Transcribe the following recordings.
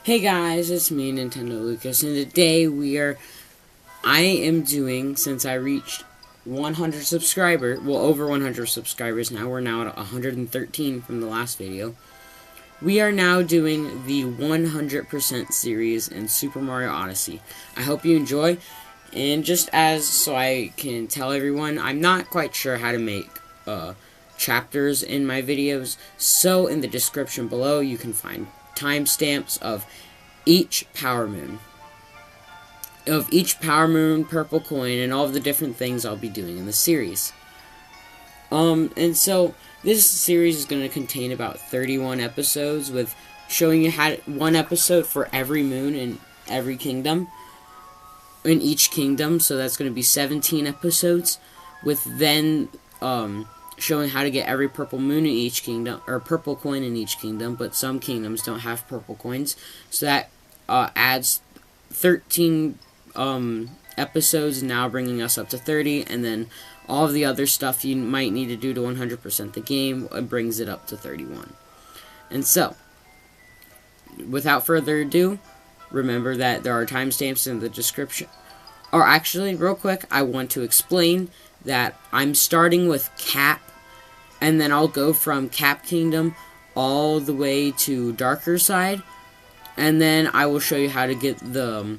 Hey guys, it's me, Nintendo Lucas, and today I am doing, since I reached 100 subscribers, well, over 100 subscribers now, we're now at 113 from the last video. We are now doing the 100% series in Super Mario Odyssey. I hope you enjoy, and so I can tell everyone, I'm not quite sure how to make, chapters in my videos, so in the description below you can find timestamps of each power moon, purple coin, and all of the different things I'll be doing in the series. And so this series is going to contain about 31 episodes, with showing you one episode for every moon in every kingdom, in each kingdom. So that's going to be 17 episodes, with then showing how to get every purple moon in each kingdom, or purple coin in each kingdom, but some kingdoms don't have purple coins, so that adds 13 episodes, now bringing us up to 30, and then all of the other stuff you might need to do to 100% the game brings it up to 31. And so, without further ado, remember that there are timestamps in the description. Or actually, real quick, I want to explain that I'm starting with Cap, and then I'll go from Cap Kingdom all the way to Darker Side, and then I will show you how to get the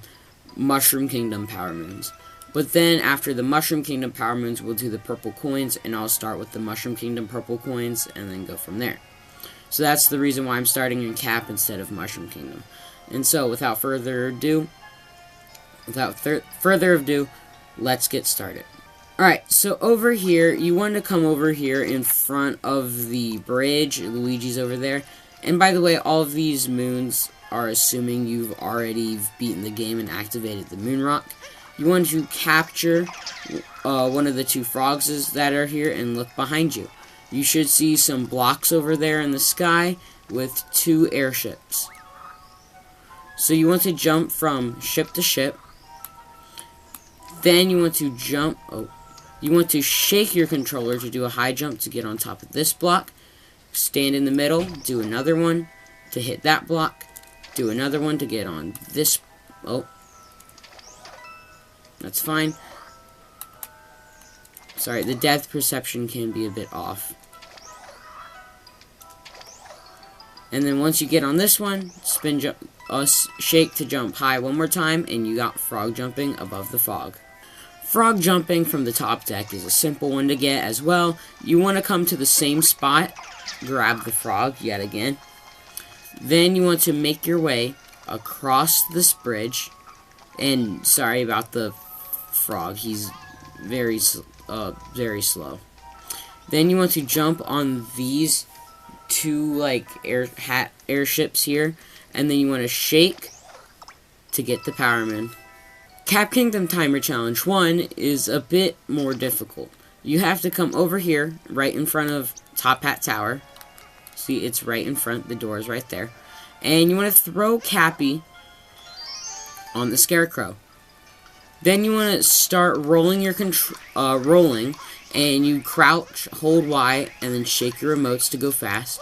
Mushroom Kingdom Power Moons. But then after the Mushroom Kingdom Power Moons, we'll do the purple coins, and I'll start with the Mushroom Kingdom purple coins, and then go from there. So that's the reason why I'm starting in Cap instead of Mushroom Kingdom. And so, without further ado, let's get started. Alright, so over here, you want to come over here in front of the bridge. Luigi's over there. And by the way, all of these moons are assuming you've already beaten the game and activated the moon rock. You want to capture one of the two frogs that are here and look behind you. You should see some blocks over there in the sky with two airships. So you want to jump from ship to ship. Then you want to you want to shake your controller to do a high jump to get on top of this block. Stand in the middle, do another one to hit that block. Do another one to get on this. Oh, that's fine. Sorry, the depth perception can be a bit off. And then once you get on this one, shake to jump high one more time, and you got frog jumping above the fog. Frog jumping from the top deck is a simple one to get as well. You want to come to the same spot, grab the frog yet again. Then you want to make your way across this bridge. And sorry about the frog, he's very slow. Then you want to jump on these two airships here, and then you want to shake to get the Power Moon. Cap Kingdom Timer Challenge 1 is a bit more difficult. You have to come over here, right in front of Top Hat Tower. See, it's right in front, the door is right there. And you want to throw Cappy on the Scarecrow. Then you want to start rolling your rolling, and you crouch, hold Y, and then shake your remotes to go fast,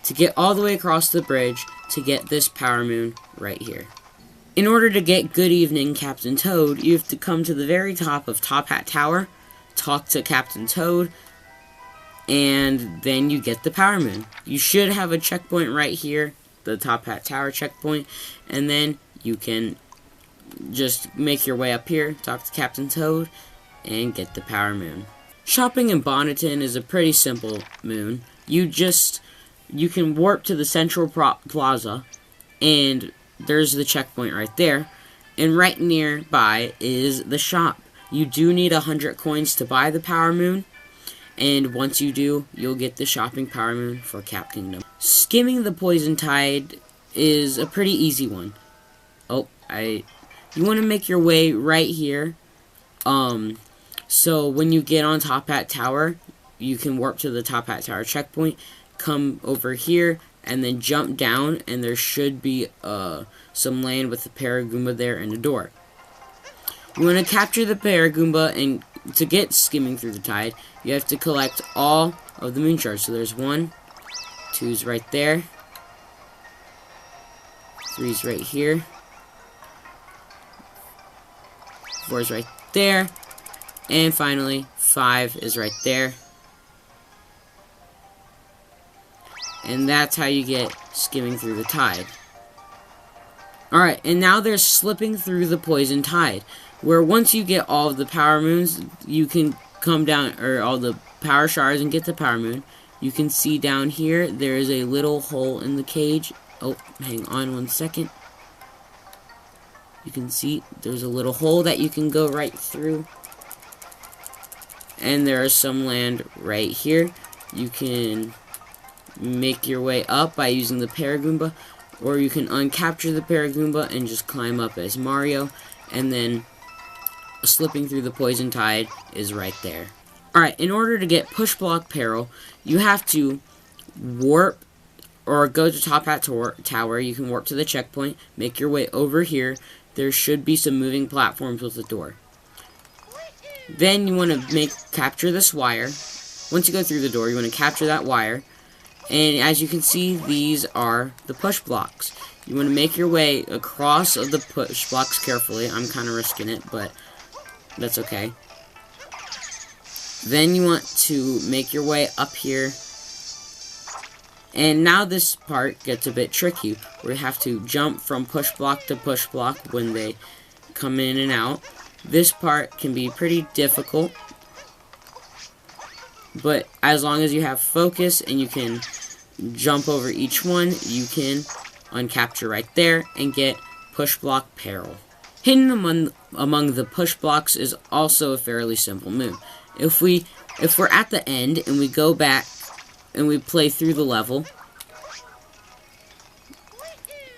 to get all the way across the bridge to get this Power Moon right here. In order to get Good Evening, Captain Toad, you have to come to the very top of Top Hat Tower, talk to Captain Toad, and then you get the Power Moon. You should have a checkpoint right here, the Top Hat Tower checkpoint, and then you can just make your way up here, talk to Captain Toad, and get the Power Moon. Shopping in Bonneton is a pretty simple moon. You can warp to the Central Plaza, and there's the checkpoint right there, and right nearby is the shop. You do need 100 coins to buy the Power Moon, and once you do, you'll get the shopping Power Moon for Cap Kingdom. Skimming the Poison Tide is a pretty easy one. You want to make your way right here. So when you get on Top Hat Tower, you can warp to the Top Hat Tower checkpoint, come over here, and then jump down, and there should be some land with the Paragoomba there and a door. You want to capture the Paragoomba, and to get Skimming Through the Tide, you have to collect all of the moon shards. So there's 1, 2's right there, 3's right here. 4's right there. And finally, 5 is right there. And that's how you get skimming through the tide. Alright, and now there's slipping through the poison tide, where once you get all of the power moons, you can come down, or all the power shards and get the power moon. You can see down here, there is a little hole in the cage. Oh, hang on one second. You can see there's a little hole that you can go right through. And there is some land right here. You can make your way up by using the Paragoomba, or you can uncapture the Paragoomba and just climb up as Mario, and then slipping through the poison tide is right there. Alright, in order to get Push-Block Peril, you have to warp, or go to Top Hat Tower. You can warp to the checkpoint, make your way over here. There should be some moving platforms with a door. Then you want to capture this wire. Once you go through the door, you want to capture that wire. And as you can see, these are the push blocks. You want to make your way across of the push blocks carefully. I'm kind of risking it, but that's okay. Then you want to make your way up here. And now this part gets a bit tricky, where you have to jump from push block to push block when they come in and out. This part can be pretty difficult, but as long as you have focus and you can jump over each one, you can uncapture right there and get Push-Block Peril. Hidden among the push blocks is also a fairly simple moon. If we're at the end and we go back and we play through the level,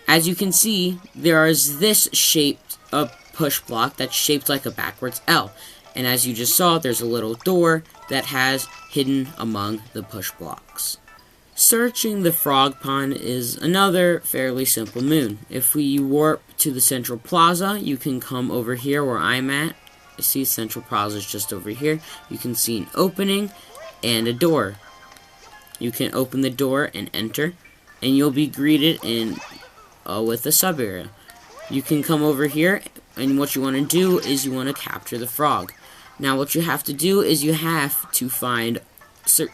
as you can see, there is this shaped push block that's shaped like a backwards L. And as you just saw, there's a little door that has hidden among the push blocks. Searching the frog pond is another fairly simple moon. If we warp to the central plaza, you can come over here where I'm at. See, central plaza is just over here. You can see an opening and a door. You can open the door and enter, and you'll be greeted with a sub area. You can come over here, and what you want to do is you want to capture the frog. Now what you have to do is you have to find,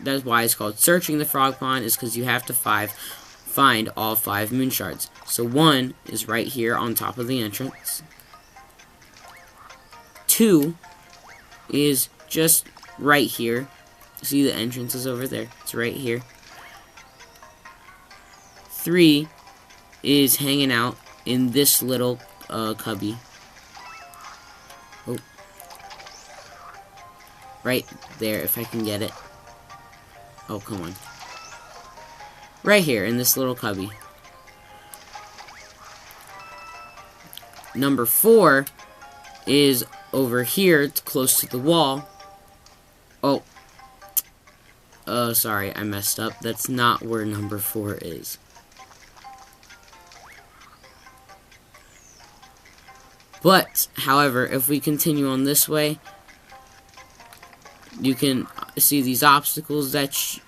that's why it's called searching the frog pond, is because you have to find all 5 moon shards. So 1 is right here on top of the entrance. 2 is just right here. See, the entrance is over there. It's right here. 3 is hanging out in this little cubby. Oh. Right there, if I can get it. Oh, come on. Right here, in this little cubby. Number 4 is over here, close to the wall. Oh. Sorry, I messed up. That's not where number 4 is. But, however, if we continue on this way, you can see these obstacles that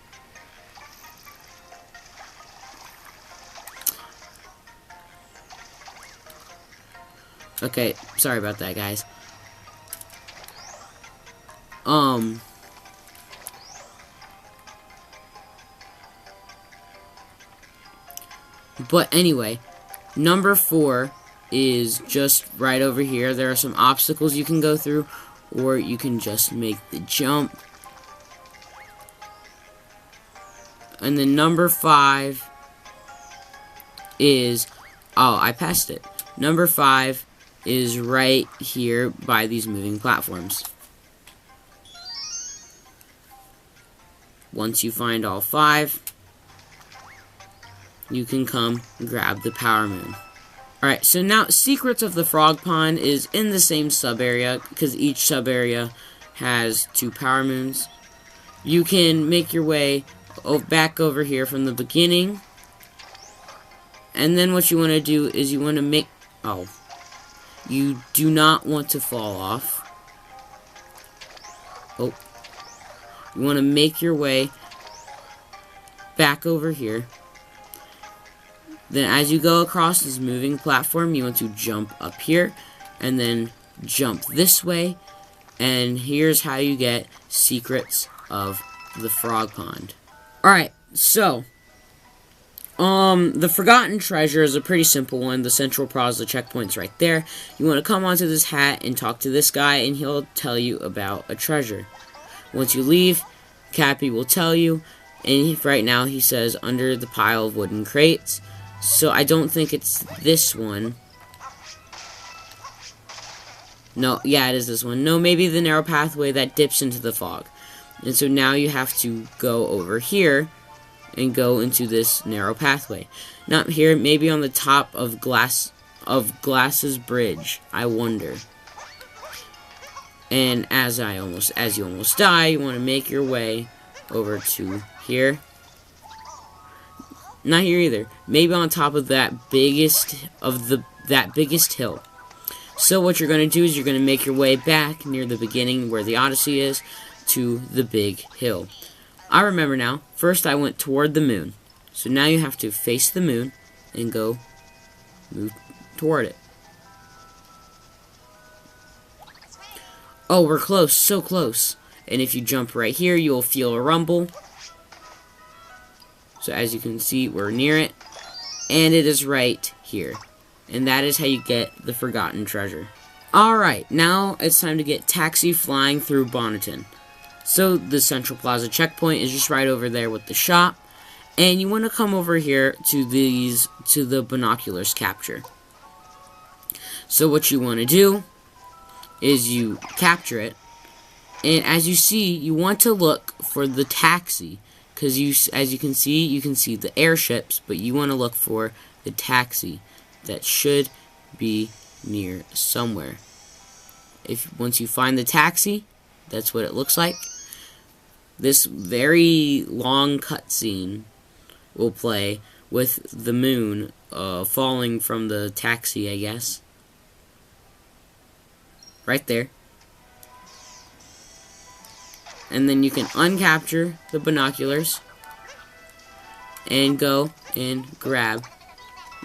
okay, sorry about that, guys. But anyway, number 4 is just right over here. There are some obstacles you can go through, or you can just make the jump. And then number 5 is, oh, I passed it. Number 5 is right here by these moving platforms. Once you find all 5, you can come grab the power moon. Alright, so now Secrets of the Frog Pond is in the same sub-area, because each sub-area has 2 power moons. You can make your way back over here from the beginning. And then what you want to do is you want to make... Oh. You do not want to fall off. Oh. You want to make your way back over here. Then as you go across this moving platform, you want to jump up here, and then jump this way, and here's how you get secrets of the frog pond. Alright, so, the Forgotten Treasure is a pretty simple one. The Central Plaza checkpoint's right there. You want to come onto this hat and talk to this guy, and he'll tell you about a treasure. Once you leave, Cappy will tell you, and right now he says under the pile of wooden crates. So I don't think it's this one. No, yeah, it is this one. No, maybe the narrow pathway that dips into the fog. And so now you have to go over here and go into this narrow pathway. Not here, maybe on the top of Glass's bridge, I wonder. And as you almost die, you want to make your way over to here. Not here either. Maybe on top of that biggest hill. So what you're going to do is you're going to make your way back near the beginning where the Odyssey is to the big hill. I remember now. First I went toward the moon. So now you have to face the moon and go move toward it. Oh, we're close. So close. And if you jump right here, you'll feel a rumble. So as you can see, we're near it. And it is right here. And that is how you get the Forgotten Treasure. Alright, now it's time to get taxi flying through Bonneton. So the Central Plaza checkpoint is just right over there with the shop. And you want to come over here to the binoculars capture. So what you want to do is you capture it. And as you see, you want to look for the taxi. Because as you can see the airships, but you want to look for the taxi. That should be near somewhere. Once you find the taxi, that's what it looks like. This very long cutscene will play with the moon falling from the taxi, I guess. Right there. And then you can uncapture the binoculars and go and grab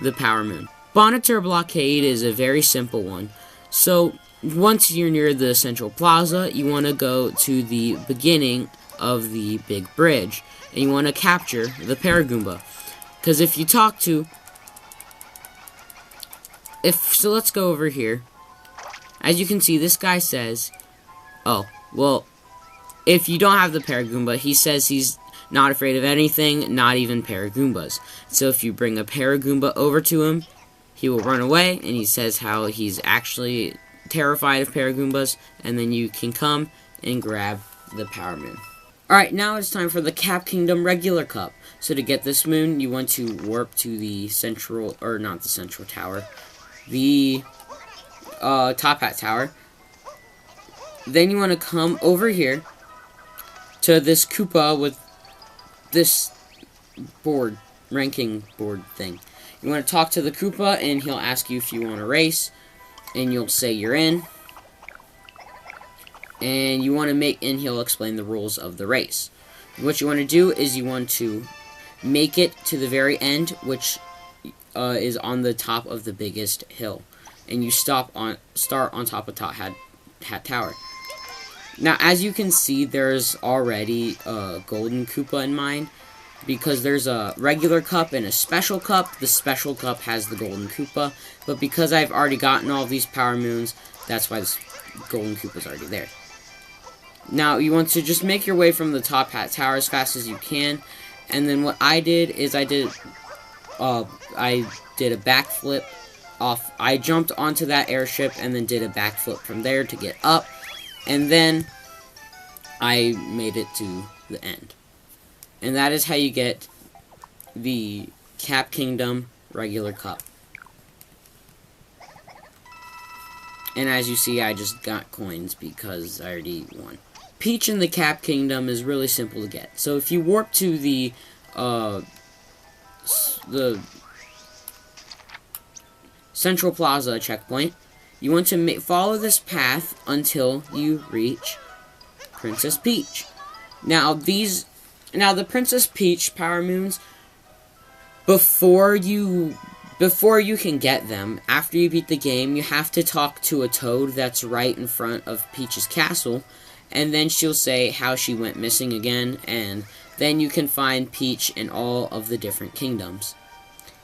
the power moon. Bonneter Blockade is a very simple one. So once you're near the Central Plaza, you want to go to the beginning of the big bridge, and you want to capture the Paragoomba. Because if you talk to... So let's go over here. As you can see, this guy says... Oh, well, if you don't have the Paragoomba, he says he's not afraid of anything, not even Paragoombas. So if you bring a Paragoomba over to him, he will run away, and he says how he's actually terrified of Paragoombas, and then you can come and grab the Power Moon. Alright, now it's time for the Cap Kingdom regular cup. So to get this moon, you want to warp to the central, or not the central tower, the Top Hat Tower. Then you want to come over here to this Koopa with this ranking board thing. You want to talk to the Koopa, and he'll ask you if you want to race, and you'll say you're in. And you want to and he'll explain the rules of the race. What you want to do is you want to make it to the very end, which is on the top of the biggest hill. And you start on top of Top Hat Tower. Now, as you can see, there's already a golden Koopa in mine, because there's a regular cup and a special cup. The special cup has the golden Koopa, but because I've already gotten all of these power moons, that's why this golden Koopa's already there. Now, you want to just make your way from the Top Hat Tower as fast as you can, and then what I did is I did a backflip off. I jumped onto that airship and then did a backflip from there to get up, and then I made it to the end. And that is how you get the Cap Kingdom regular cup. And as you see, I just got coins because I already won. Peach in the Cap Kingdom is really simple to get. So if you warp to the Central Plaza checkpoint, you want to follow this path until you reach Princess Peach. Now the Princess Peach Power Moons before you can get them, after you beat the game, you have to talk to a toad that's right in front of Peach's castle, and then she'll say how she went missing again, and then you can find Peach in all of the different kingdoms.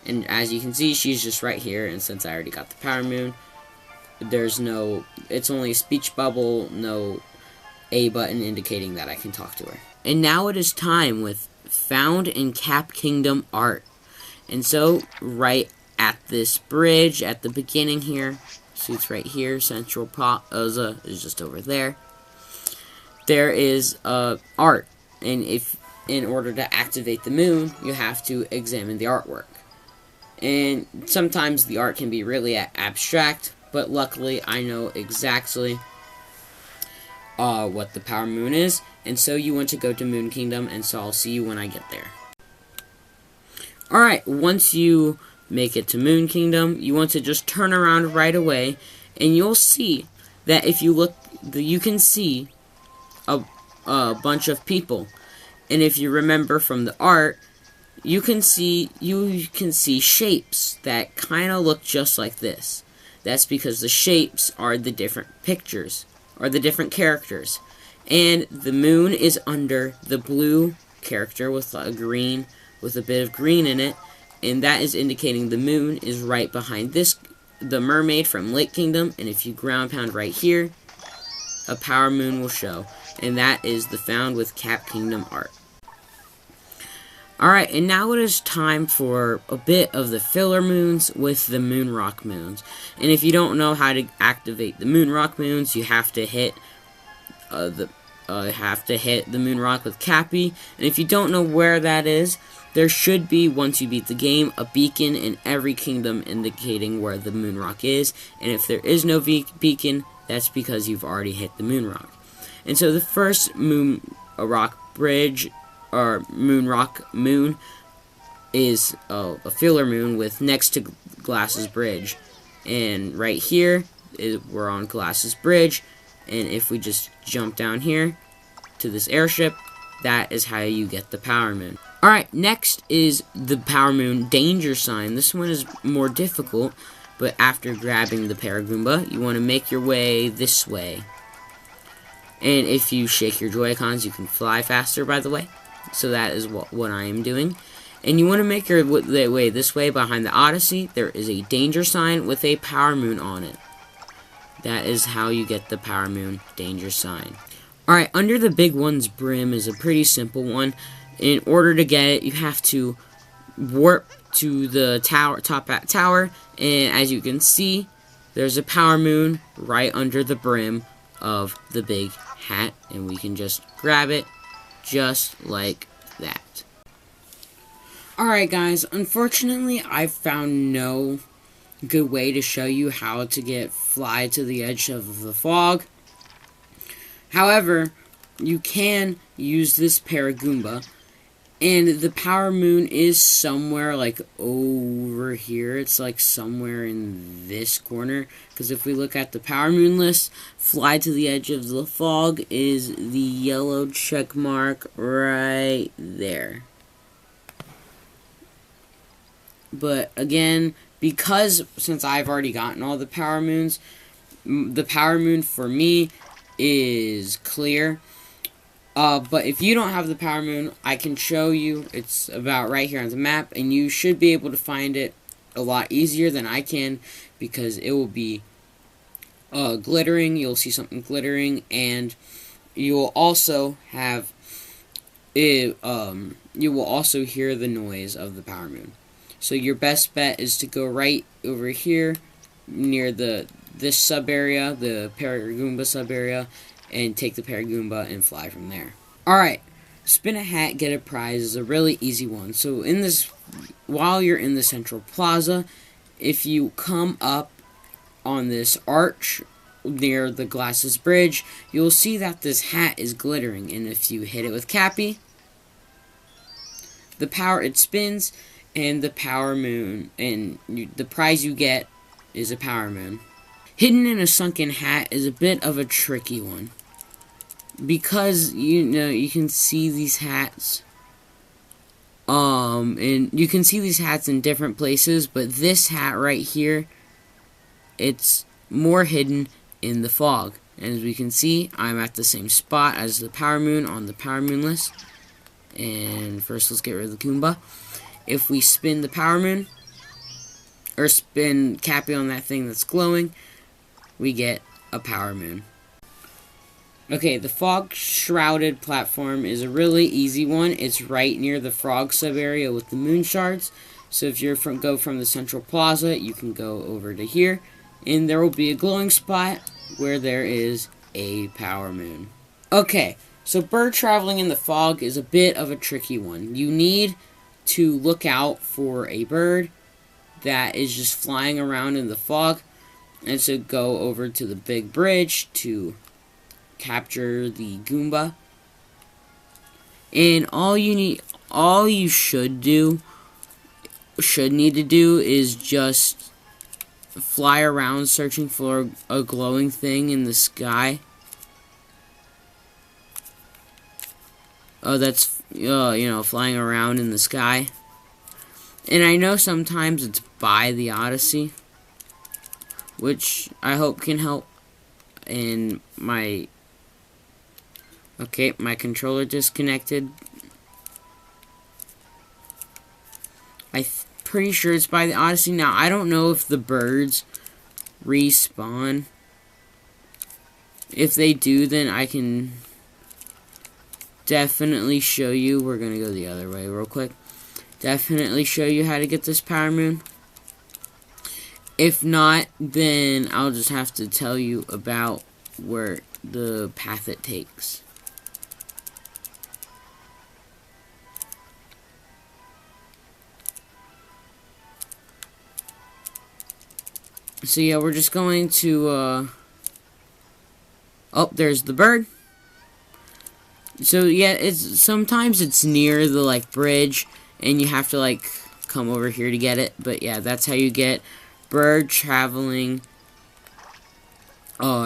And as you can see, she's just right here, and since I already got the Power Moon, it's only a speech bubble, no A button indicating that I can talk to her. And now it is time with Found in Cap Kingdom art. And so, right at this bridge, at the beginning here, see it's right here, Central Plaza is just over there. There is art, and in order to activate the moon, you have to examine the artwork. And sometimes the art can be really abstract, but luckily I know exactly what the Power Moon is, and so you want to go to Moon Kingdom, and so I'll see you when I get there. Alright, once you make it to Moon Kingdom, you want to just turn around right away, and you'll see that if you look, you can see a bunch of people. And if you remember from the art, you can see shapes that kind of look just like this. That's because the shapes are the different pictures, or the different characters. And the moon is under the blue character with a bit of green in it, and that is indicating the moon is right behind the mermaid from Lake Kingdom. And if you ground pound right here, a Power Moon will show, and that is the Found with Cap Kingdom art. Alright, and now it is time for a bit of the filler moons with the moon rock moons. And if you don't know how to activate the moon rock moons, you have to hit the moon rock with Cappy. And if you don't know where that is, there should be, once you beat the game, a beacon in every kingdom indicating where the moon rock is. And if there is no beacon, that's because you've already hit the moon rock. And so the first moon rock bridge, or moon rock moon, is a filler moon with next to Glass's Bridge. And right here, we're on Glass's Bridge, and if we just jump down here to this airship, that is how you get the Power Moon. Alright, next is the Power Moon Danger Sign. This one is more difficult, but after grabbing the Paragoomba, you want to make your way this way. And if you shake your Joy-Cons, you can fly faster, by the way. So that is what I am doing. And you want to make your way this way. Behind the Odyssey, there is a danger sign with a Power Moon on it. That is how you get the Power Moon danger sign. Alright, under the big one's Brim is a pretty simple one. In order to get it, you have to warp to the top tower. And as you can see, there's a Power Moon right under the brim of the big hat. And we can just grab it just like that. Alright guys, unfortunately I found no good way to show you how to fly to the edge of the fog. However, you can use this Paragoomba, and the Power Moon is somewhere like over here. It's like somewhere in this corner, because if we look at the Power Moon list, fly to the edge of the fog is the yellow check mark right there. But again, since I've already gotten all the Power Moons, the Power Moon for me is clear. But if you don't have the Power Moon, I can show you. It's about right here on the map, and you should be able to find it a lot easier than I can, because it will be glittering. You'll see something glittering, and you will also have it. You will also hear the noise of the Power Moon. So your best bet is to go right over here near this sub area, the Paragoomba sub area, and take the Paragoomba and fly from there. Alright, spin a hat, get a prize is a really easy one. So while you're in the Central Plaza, if you come up on this arch near the Glass's Bridge, you'll see that this hat is glittering, and if you hit it with Cappy, it spins, and the Power Moon, and the prize you get is a Power Moon. Hidden in a Sunken Hat is a bit of a tricky one, because you can see these hats And you can see these hats in different places, but this hat right here, it's more hidden in the fog. And as we can see, I'm at the same spot as the Power Moon on the Power Moon list. And first, let's get rid of the Goomba. If we spin the Power Moon, or spin Cappy on that thing that's glowing, we get a Power Moon. Okay, the Fog-Shrouded Platform is a really easy one. It's right near the frog sub-area with the moon shards. So if you're go from the central plaza, you can go over to here, and there will be a glowing spot where there is a Power Moon. Okay, so bird traveling in the fog is a bit of a tricky one. You need to look out for a bird that is just flying around in the fog, and so go over to the big bridge to capture the Goomba. And all you should need to do is just fly around searching for a glowing thing in the sky. Oh, that's flying around in the sky. And I know sometimes it's by the Odyssey, which I hope can help. And my controller disconnected. I'm pretty sure it's by the Odyssey. Now, I don't know if the birds respawn. If they do, then I can definitely show you. We're going to go the other way real quick. Definitely show you how to get this Power Moon. If not, then I'll just have to tell you about where the path it takes. So yeah, we're just going to, oh, there's the bird. So yeah, sometimes it's near the, bridge, and you have to, come over here to get it. But yeah, that's how you get bird traveling,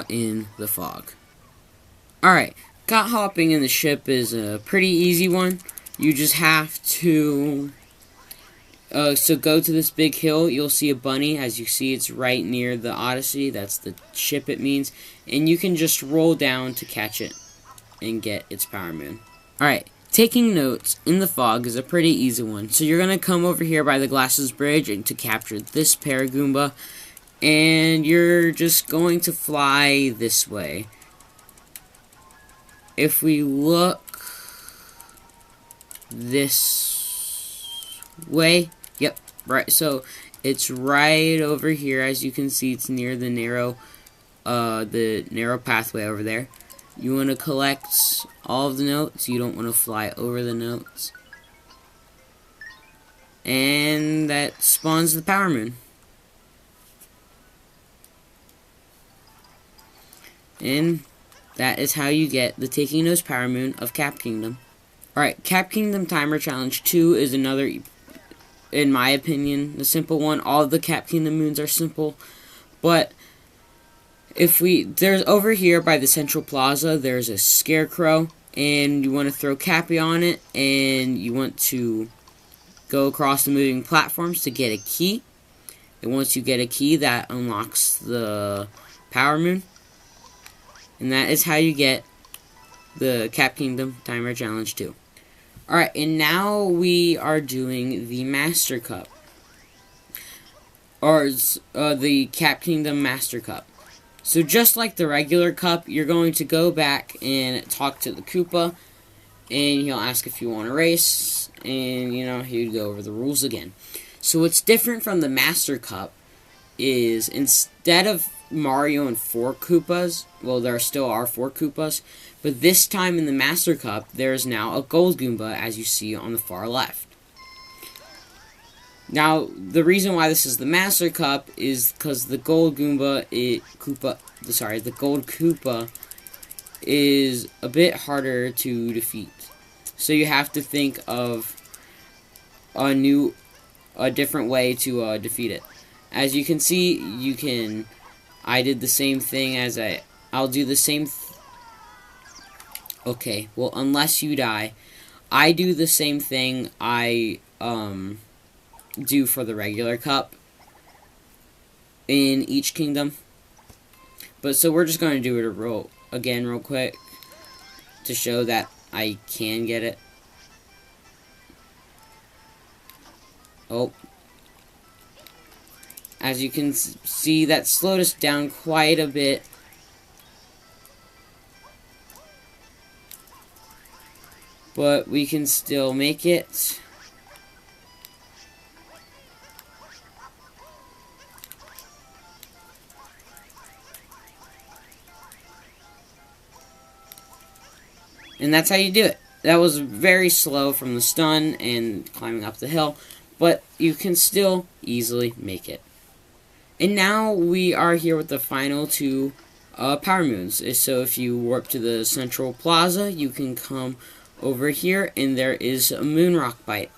in the fog. Alright, got hopping in the ship is a pretty easy one. You just have to, so go to this big hill, you'll see a bunny. As you see, it's right near the Odyssey. That's the ship it means. And you can just roll down to catch it and get its Power Moon. Alright, taking notes in the fog is a pretty easy one. So you're going to come over here by the Glasses Bridge and to capture this Paragoomba. And you're just going to fly this way. If we look this way, yep, right, so it's right over here. As you can see, it's near the narrow pathway over there. You want to collect all of the notes. You don't want to fly over the notes. And that spawns the Power Moon. And that is how you get the Taking No's Power Moon of Cap Kingdom. Alright, Cap Kingdom Timer Challenge 2 is another, in my opinion, the simple one. All of the Cap Kingdom moons are simple. But there's over here by the Central Plaza, there's a scarecrow. And you want to throw Cappy on it. And you want to go across the moving platforms to get a key. And once you get a key, that unlocks the Power Moon. And that is how you get the Cap Kingdom Timer Challenge 2. Alright, and now we are doing the Master Cup. Or the Cap Kingdom Master Cup. So just like the regular cup, you're going to go back and talk to the Koopa. And he'll ask if you want to race. And, he'll go over the rules again. So what's different from the Master Cup is instead of Mario and 4 Koopas, well, there still are 4 Koopas, but this time in the Master Cup, there is now a Gold Goomba, as you see on the far left. Now, the reason why this is the Master Cup is because the Gold Goomba, the Gold Koopa is a bit harder to defeat. So you have to think of a different way to defeat it. As you can see, I did the same thing as I'll do the same. Okay, well, unless you die, I do the same thing I do for the regular cup in each kingdom. But so we're just going to do it real quick to show that I can get it. Oh. As you can see, that slowed us down quite a bit. But we can still make it. And that's how you do it. That was very slow from the stun and climbing up the hill, but you can still easily make it. And now we are here with the final two power moons. So if you warp to the central plaza, you can come over here, and there is a moon rock bite.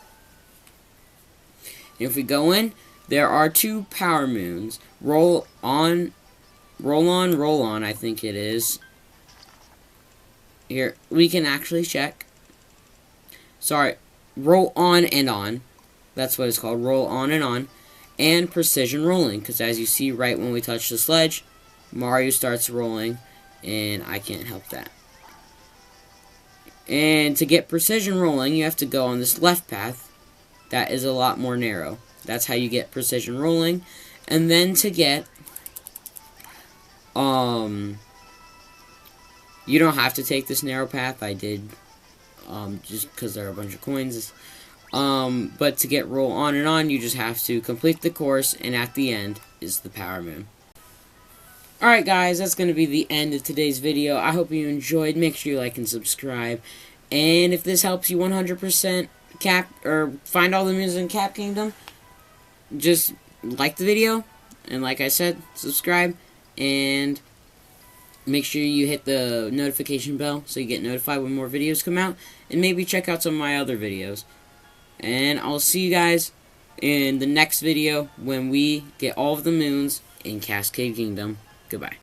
And if we go in, there are two power moons. Roll on, I think it is. Here, we can actually check. Sorry, roll on and on. That's what it's called, roll on and on. And precision rolling, because as you see right when we touch the sledge, Mario starts rolling, and I can't help that. And to get precision rolling, you have to go on this left path. That is a lot more narrow. That's how you get precision rolling. And then to get, you don't have to take this narrow path. I did, just because there are a bunch of coins. But to get roll on and on, you just have to complete the course, and at the end is the power moon. Alright guys, that's going to be the end of today's video. I hope you enjoyed. Make sure you like and subscribe. And if this helps you 100% find all the moons in Cap Kingdom, just like the video, and like I said, subscribe, and make sure you hit the notification bell so you get notified when more videos come out, and maybe check out some of my other videos. And I'll see you guys in the next video when we get all of the moons in Cascade Kingdom. Goodbye.